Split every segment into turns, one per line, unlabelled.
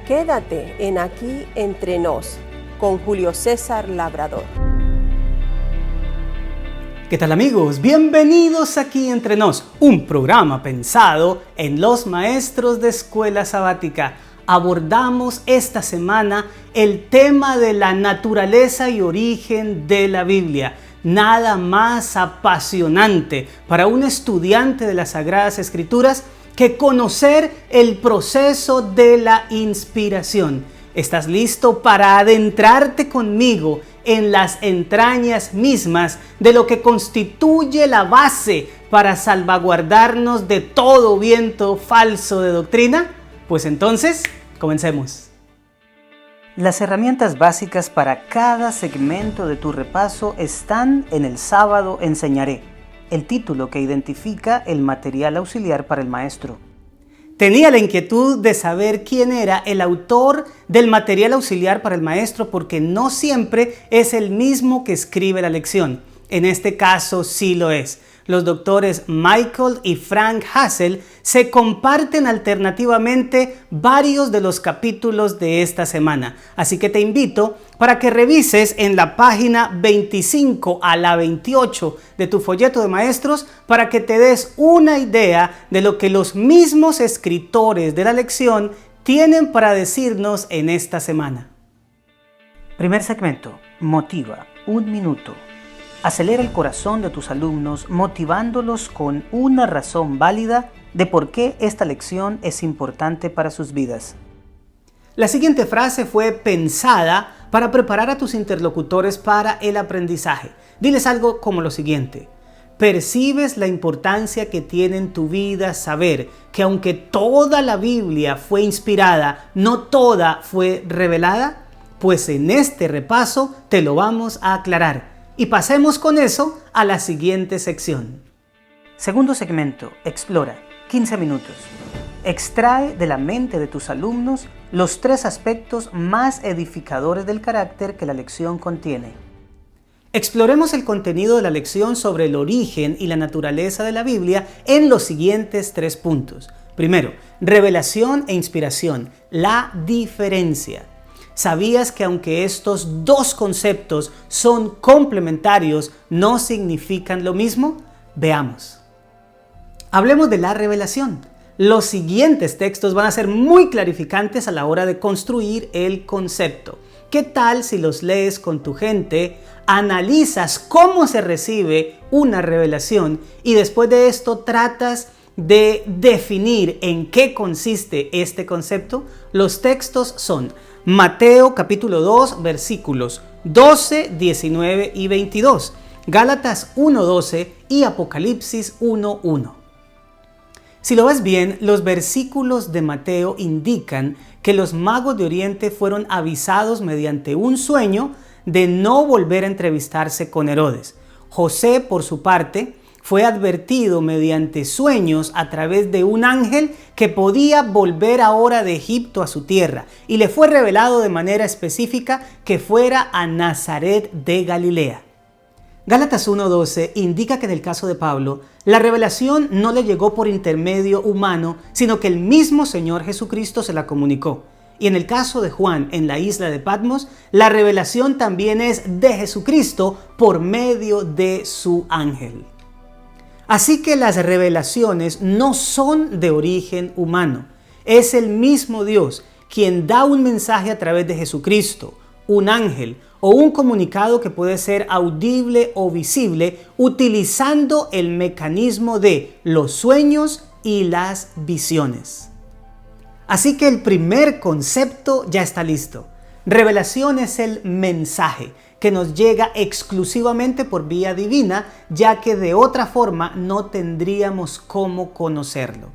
Quédate en Aquí Entre Nos con Julio César Labrador.
¿Qué tal, amigos? Bienvenidos Aquí Entre Nos, un programa pensado en los maestros de escuela sabática. Abordamos esta semana el tema de la naturaleza y origen de la Biblia. Nada más apasionante para un estudiante de las Sagradas Escrituras que conocer el proceso de la inspiración. ¿Estás listo para adentrarte conmigo en las entrañas mismas de lo que constituye la base para salvaguardarnos de todo viento falso de doctrina? Pues entonces, comencemos. Las herramientas básicas para cada segmento de tu repaso están en El Sábado Enseñaré, el título que identifica el material auxiliar para el maestro. Tenía la inquietud de saber quién era el autor del material auxiliar para el maestro, porque no siempre es el mismo que escribe la lección. En este caso sí lo es. Los doctores Michael y Frank Hassel se comparten alternativamente varios de los capítulos de esta semana. Así que te invito para que revises en la página 25 a la 28 de tu folleto de maestros para que te des una idea de lo que los mismos escritores de la lección tienen para decirnos en esta semana. Primer segmento, motiva, 1 minuto. Acelera el corazón de tus alumnos motivándolos con una razón válida de por qué esta lección es importante para sus vidas. La siguiente frase fue pensada para preparar a tus interlocutores para el aprendizaje. Diles algo como lo siguiente: ¿percibes la importancia que tiene en tu vida saber que aunque toda la Biblia fue inspirada, no toda fue revelada? Pues en este repaso te lo vamos a aclarar. Y pasemos con eso a la siguiente sección. Segundo segmento, explora, 15 minutos. Extrae de la mente de tus alumnos los 3 aspectos más edificadores del carácter que la lección contiene. Exploremos el contenido de la lección sobre el origen y la naturaleza de la Biblia en los siguientes 3 puntos. Primero, revelación e inspiración, la diferencia. ¿Sabías que aunque estos 2 conceptos son complementarios, no significan lo mismo? Veamos. Hablemos de la revelación. Los siguientes textos van a ser muy clarificantes a la hora de construir el concepto. ¿Qué tal si los lees con tu gente, analizas cómo se recibe una revelación y después de esto tratas de definir en qué consiste este concepto? Los textos son Mateo capítulo 2 versículos 12, 19 y 22, Gálatas 1:12 y Apocalipsis 1:1. Si lo ves bien, los versículos de Mateo indican que los magos de Oriente fueron avisados mediante un sueño de no volver a entrevistarse con Herodes. José, por su parte, fue advertido mediante sueños a través de un ángel que podía volver ahora de Egipto a su tierra, y le fue revelado de manera específica que fuera a Nazaret de Galilea. Gálatas 1:12 indica que en el caso de Pablo, la revelación no le llegó por intermedio humano, sino que el mismo Señor Jesucristo se la comunicó. Y en el caso de Juan en la isla de Patmos, la revelación también es de Jesucristo por medio de su ángel. Así que las revelaciones no son de origen humano. Es el mismo Dios quien da un mensaje a través de Jesucristo, un ángel o un comunicado que puede ser audible o visible utilizando el mecanismo de los sueños y las visiones. Así que el primer concepto ya está listo. Revelación es el mensaje que nos llega exclusivamente por vía divina, ya que de otra forma no tendríamos cómo conocerlo.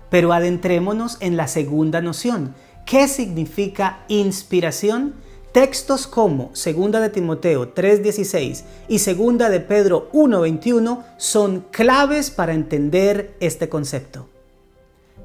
Pero adentrémonos en la segunda noción. ¿Qué significa inspiración? Textos como 2 de Timoteo 3:16 y 2 de Pedro 1:21 son claves para entender este concepto.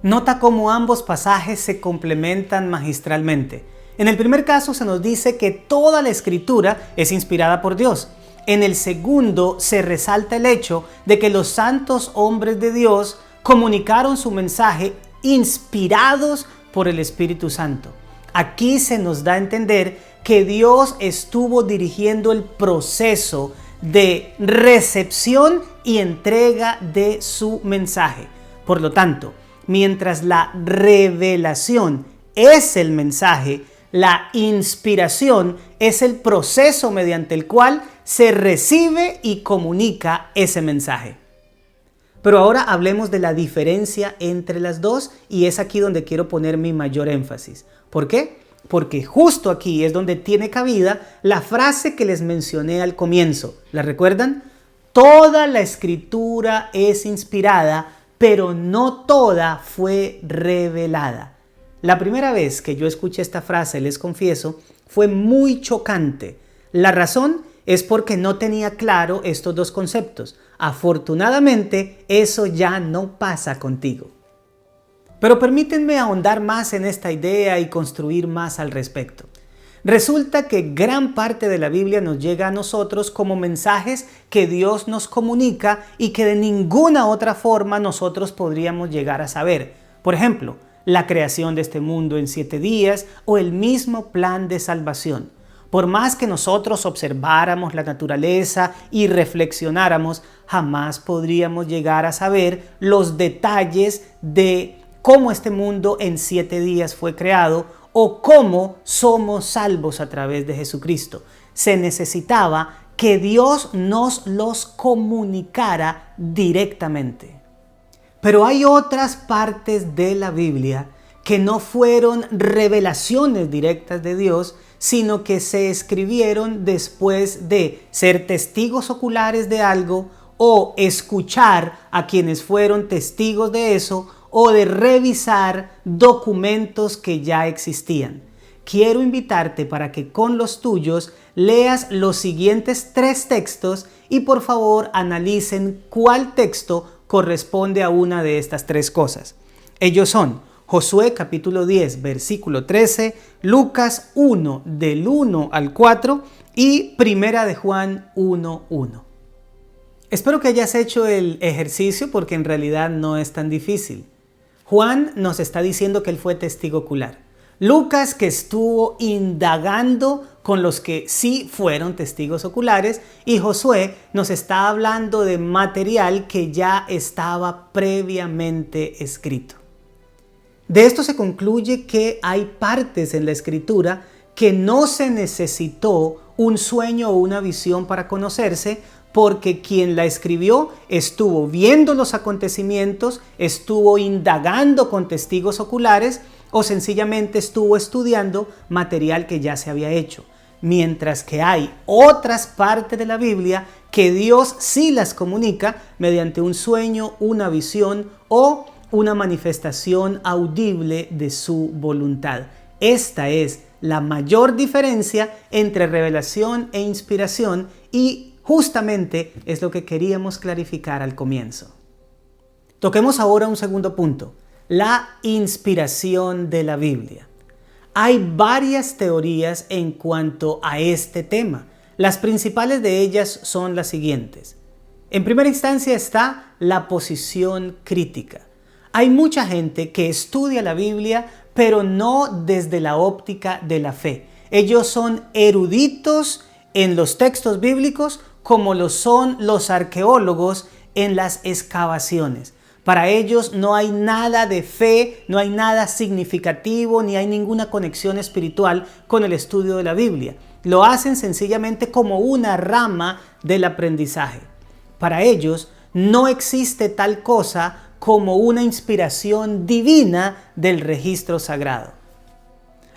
Nota cómo ambos pasajes se complementan magistralmente. En el primer caso se nos dice que toda la escritura es inspirada por Dios. En el segundo se resalta el hecho de que los santos hombres de Dios comunicaron su mensaje inspirados por el Espíritu Santo. Aquí se nos da a entender que Dios estuvo dirigiendo el proceso de recepción y entrega de su mensaje. Por lo tanto, mientras la revelación es el mensaje, la inspiración es el proceso mediante el cual se recibe y comunica ese mensaje. Pero ahora hablemos de la diferencia entre las dos, y es aquí donde quiero poner mi mayor énfasis. ¿Por qué? Porque justo aquí es donde tiene cabida la frase que les mencioné al comienzo. ¿La recuerdan? Toda la escritura es inspirada, pero no toda fue revelada. La primera vez que yo escuché esta frase, les confieso, fue muy chocante. La razón es porque no tenía claro estos dos conceptos. Afortunadamente, eso ya no pasa contigo. Pero permítanme ahondar más en esta idea y construir más al respecto. Resulta que gran parte de la Biblia nos llega a nosotros como mensajes que Dios nos comunica y que de ninguna otra forma nosotros podríamos llegar a saber. Por ejemplo, la creación de este mundo en 7 días o el mismo plan de salvación. Por más que nosotros observáramos la naturaleza y reflexionáramos, jamás podríamos llegar a saber los detalles de cómo este mundo en 7 días fue creado o cómo somos salvos a través de Jesucristo. Se necesitaba que Dios nos los comunicara directamente. Pero hay otras partes de la Biblia que no fueron revelaciones directas de Dios, sino que se escribieron después de ser testigos oculares de algo o escuchar a quienes fueron testigos de eso o de revisar documentos que ya existían. Quiero invitarte para que con los tuyos leas los siguientes 3 textos y por favor analicen cuál texto corresponde a una de estas 3 cosas. Ellos son Josué capítulo 10 versículo 13, Lucas 1 del 1 al 4 y Primera de Juan 1:1. Espero que hayas hecho el ejercicio porque en realidad no es tan difícil. Juan nos está diciendo que él fue testigo ocular. Lucas, que estuvo indagando con los que sí fueron testigos oculares, y Josué nos está hablando de material que ya estaba previamente escrito. De esto se concluye que hay partes en la escritura que no se necesitó un sueño o una visión para conocerse, porque quien la escribió estuvo viendo los acontecimientos, estuvo indagando con testigos oculares o sencillamente estuvo estudiando material que ya se había hecho. Mientras que hay otras partes de la Biblia que Dios sí las comunica mediante un sueño, una visión o una manifestación audible de su voluntad. Esta es la mayor diferencia entre revelación e inspiración y justamente es lo que queríamos clarificar al comienzo. Toquemos ahora un segundo punto, la inspiración de la Biblia. Hay varias teorías en cuanto a este tema. Las principales de ellas son las siguientes. En primera instancia está la posición crítica. Hay mucha gente que estudia la Biblia, pero no desde la óptica de la fe. Ellos son eruditos en los textos bíblicos, como lo son los arqueólogos en las excavaciones. Para ellos no hay nada de fe, no hay nada significativo, ni hay ninguna conexión espiritual con el estudio de la Biblia. Lo hacen sencillamente como una rama del aprendizaje. Para ellos no existe tal cosa como una inspiración divina del registro sagrado.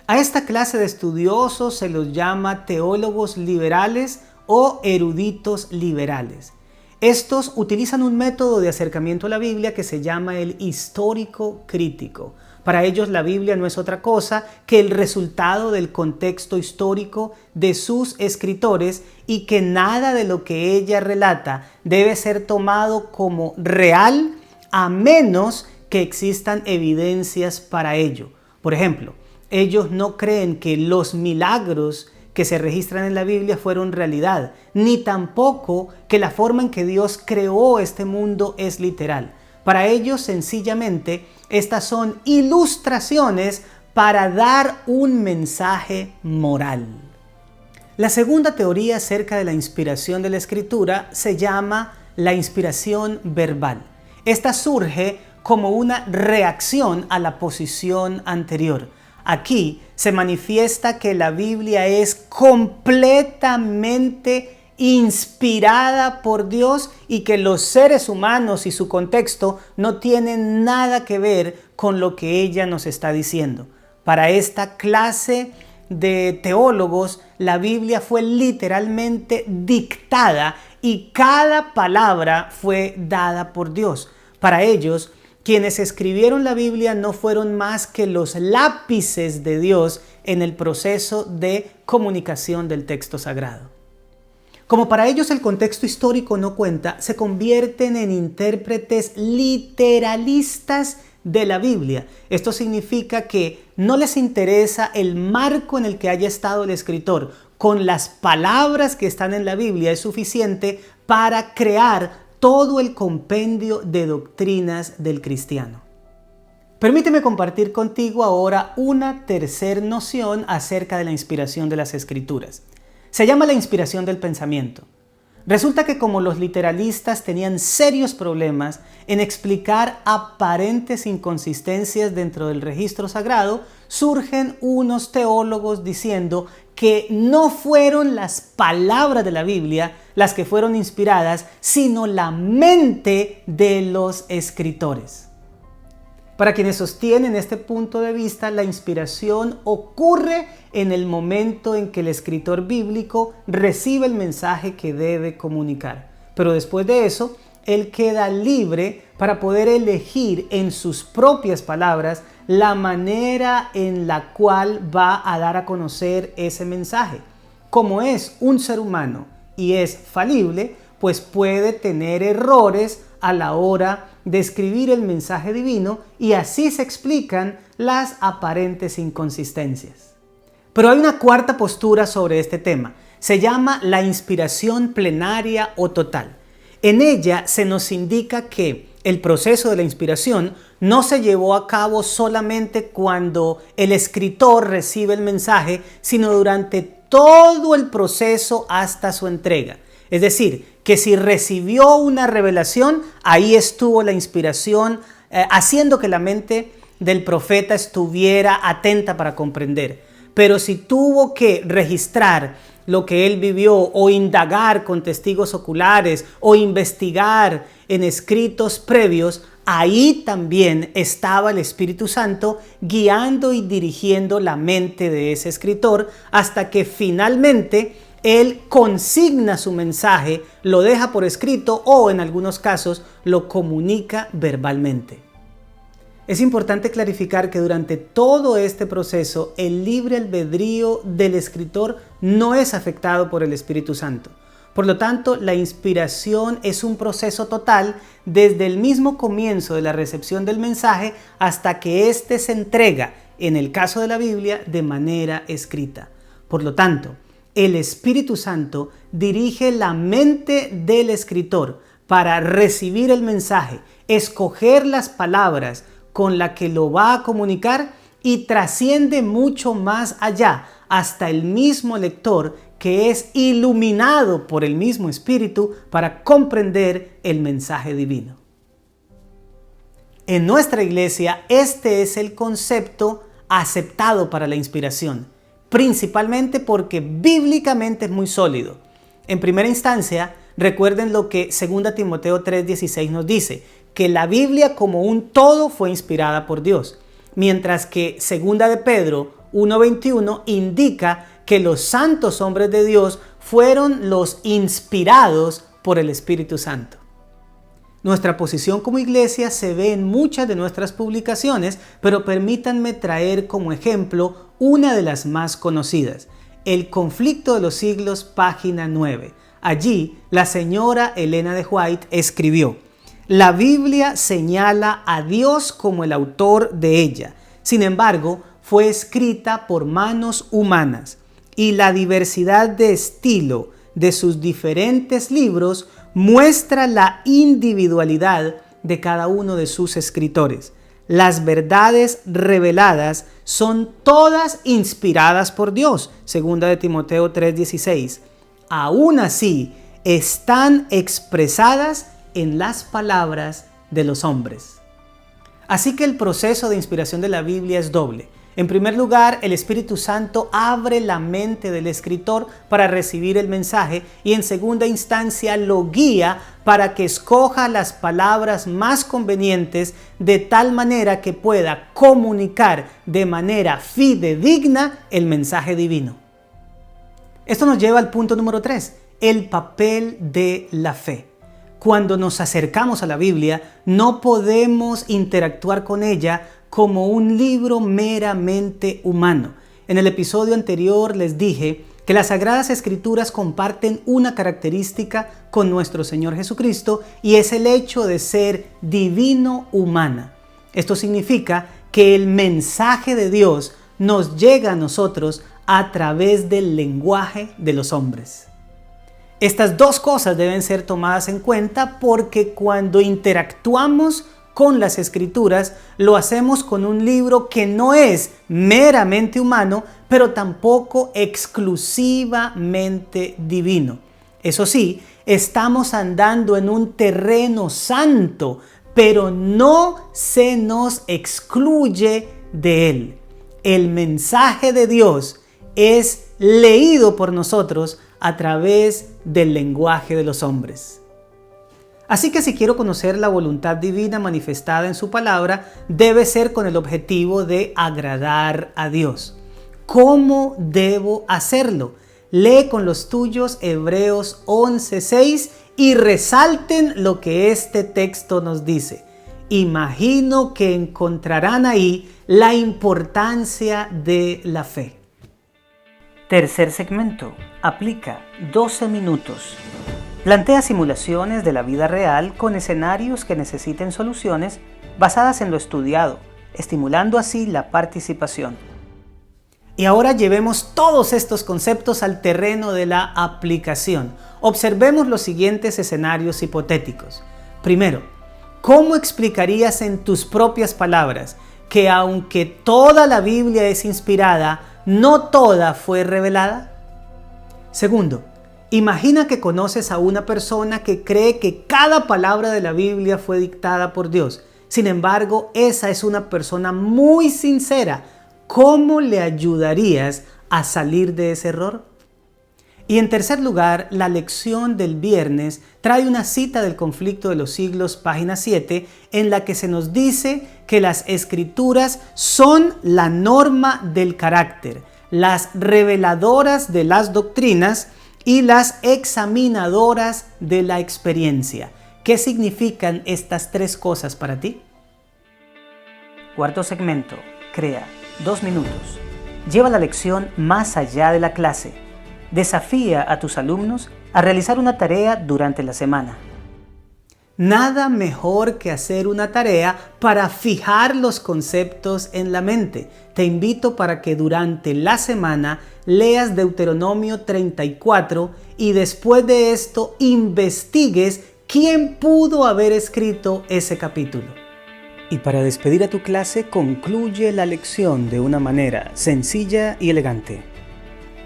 A esta clase de estudiosos se los llama teólogos liberales o eruditos liberales. Estos utilizan un método de acercamiento a la Biblia que se llama el histórico crítico. Para ellos la Biblia no es otra cosa que el resultado del contexto histórico de sus escritores y que nada de lo que ella relata debe ser tomado como real a menos que existan evidencias para ello. Por ejemplo, ellos no creen que los milagros que se registran en la Biblia fueron realidad, ni tampoco que la forma en que Dios creó este mundo es literal. Para ellos, sencillamente, estas son ilustraciones para dar un mensaje moral. La segunda teoría acerca de la inspiración de la Escritura se llama la inspiración verbal. Esta surge como una reacción a la posición anterior. Aquí se manifiesta que la Biblia es completamente inspirada por Dios y que los seres humanos y su contexto no tienen nada que ver con lo que ella nos está diciendo. Para esta clase de teólogos, la Biblia fue literalmente dictada y cada palabra fue dada por Dios. Para ellos, quienes escribieron la Biblia no fueron más que los lápices de Dios en el proceso de comunicación del texto sagrado. Como para ellos el contexto histórico no cuenta, se convierten en intérpretes literalistas de la Biblia. Esto significa que no les interesa el marco en el que haya estado el escritor. Con las palabras que están en la Biblia es suficiente para crear todo el compendio de doctrinas del cristiano. Permíteme compartir contigo ahora una tercera noción acerca de la inspiración de las Escrituras. Se llama la inspiración del pensamiento. Resulta que como los literalistas tenían serios problemas en explicar aparentes inconsistencias dentro del registro sagrado, surgen unos teólogos diciendo que no fueron las palabras de la Biblia las que fueron inspiradas, sino la mente de los escritores. Para quienes sostienen este punto de vista, la inspiración ocurre en el momento en que el escritor bíblico recibe el mensaje que debe comunicar. Pero después de eso, él queda libre para poder elegir en sus propias palabras la manera en la cual va a dar a conocer ese mensaje. Como es un ser humano y es falible, pues puede tener errores a la hora de escribir el mensaje divino y así se explican las aparentes inconsistencias. Pero hay una cuarta postura sobre este tema. Se llama la inspiración plenaria o total. En ella se nos indica que el proceso de la inspiración no se llevó a cabo solamente cuando el escritor recibe el mensaje, sino durante todo el proceso hasta su entrega. Es decir, que si recibió una revelación, ahí estuvo la inspiración, haciendo que la mente del profeta estuviera atenta para comprender. Pero si tuvo que registrar lo que él vivió o indagar con testigos oculares o investigar en escritos previos, ahí también estaba el Espíritu Santo guiando y dirigiendo la mente de ese escritor hasta que finalmente él consigna su mensaje, lo deja por escrito o en algunos casos lo comunica verbalmente. Es importante clarificar que durante todo este proceso el libre albedrío del escritor no es afectado por el Espíritu Santo. Por lo tanto, la inspiración es un proceso total desde el mismo comienzo de la recepción del mensaje hasta que éste se entrega, en el caso de la Biblia, de manera escrita. Por lo tanto, el Espíritu Santo dirige la mente del escritor para recibir el mensaje, escoger las palabras con las que lo va a comunicar y trasciende mucho más allá hasta el mismo lector que es iluminado por el mismo Espíritu para comprender el mensaje divino. En nuestra iglesia, este es el concepto aceptado para la inspiración, principalmente porque bíblicamente es muy sólido. En primera instancia, recuerden lo que 2 Timoteo 3:16 nos dice, que la Biblia como un todo fue inspirada por Dios, mientras que 2 de Pedro 1:21 indica que los santos hombres de Dios fueron los inspirados por el Espíritu Santo. Nuestra posición como iglesia se ve en muchas de nuestras publicaciones, pero permítanme traer como ejemplo una de las más conocidas, El conflicto de los siglos, página 9. Allí, la señora Elena de White escribió: la Biblia señala a Dios como el autor de ella. Sin embargo, fue escrita por manos humanas y la diversidad de estilo de sus diferentes libros muestra la individualidad de cada uno de sus escritores. las verdades reveladas son todas inspiradas por Dios. Segunda de Timoteo 3:16. Aún así, están expresadas en las palabras de los hombres. Así que el proceso de inspiración de la Biblia es doble. En primer lugar, el Espíritu Santo abre la mente del escritor para recibir el mensaje y en segunda instancia lo guía para que escoja las palabras más convenientes de tal manera que pueda comunicar de manera fidedigna el mensaje divino. Esto nos lleva al punto número 3, el papel de la fe. Cuando nos acercamos a la Biblia, no podemos interactuar con ella como un libro meramente humano. En el episodio anterior les dije que las Sagradas Escrituras comparten una característica con nuestro Señor Jesucristo y es el hecho de ser divino humana. Esto significa que el mensaje de Dios nos llega a nosotros a través del lenguaje de los hombres. Estas dos cosas deben ser tomadas en cuenta porque cuando interactuamos con las Escrituras, lo hacemos con un libro que no es meramente humano, pero tampoco exclusivamente divino. Eso sí, estamos andando en un terreno santo, pero no se nos excluye de él. El mensaje de Dios es leído por nosotros a través del lenguaje de los hombres. Así que si quiero conocer la voluntad divina manifestada en su palabra, debe ser con el objetivo de agradar a Dios. ¿Cómo debo hacerlo? Lee con los tuyos Hebreos 11:6 y resalten lo que este texto nos dice. Imagino que encontrarán ahí la importancia de la fe. Tercer segmento. Aplica 12 minutos. Plantea simulaciones de la vida real con escenarios que necesiten soluciones basadas en lo estudiado, estimulando así la participación. Y ahora llevemos todos estos conceptos al terreno de la aplicación. Observemos los siguientes escenarios hipotéticos. Primero, ¿cómo explicarías en tus propias palabras que aunque toda la Biblia es inspirada, no toda fue revelada? Segundo, imagina que conoces a una persona que cree que cada palabra de la Biblia fue dictada por Dios. Sin embargo, esa es una persona muy sincera. ¿Cómo le ayudarías a salir de ese error? Y en tercer lugar, la lección del viernes trae una cita del Conflicto de los Siglos, página 7, en la que se nos dice que las Escrituras son la norma del carácter, las reveladoras de las doctrinas y las examinadoras de la experiencia. ¿Qué significan estas tres cosas para ti? Cuarto segmento. Crea 2 minutos. Lleva la lección más allá de la clase. Desafía a tus alumnos a realizar una tarea durante la semana. Nada mejor que hacer una tarea para fijar los conceptos en la mente. Te invito para que durante la semana leas Deuteronomio 34 y después de esto investigues quién pudo haber escrito ese capítulo. Y para despedir a tu clase, concluye la lección de una manera sencilla y elegante.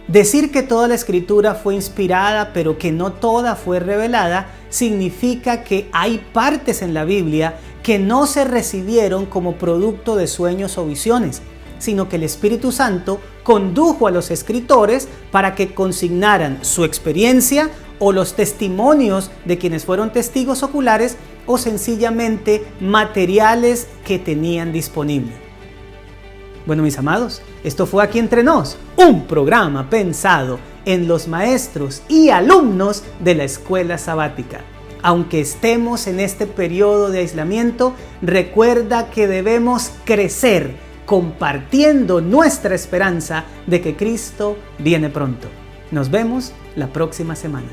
Decir que toda la Escritura fue inspirada pero que no toda fue revelada significa que hay partes en la Biblia que no se recibieron como producto de sueños o visiones, sino que el Espíritu Santo condujo a los escritores para que consignaran su experiencia o los testimonios de quienes fueron testigos oculares o sencillamente materiales que tenían disponible. Bueno, mis amados, esto fue Aquí Entre Nos, un programa pensado en los maestros y alumnos de la escuela sabática. Aunque estemos en este periodo de aislamiento, recuerda que debemos crecer compartiendo nuestra esperanza de que Cristo viene pronto. Nos vemos la próxima semana.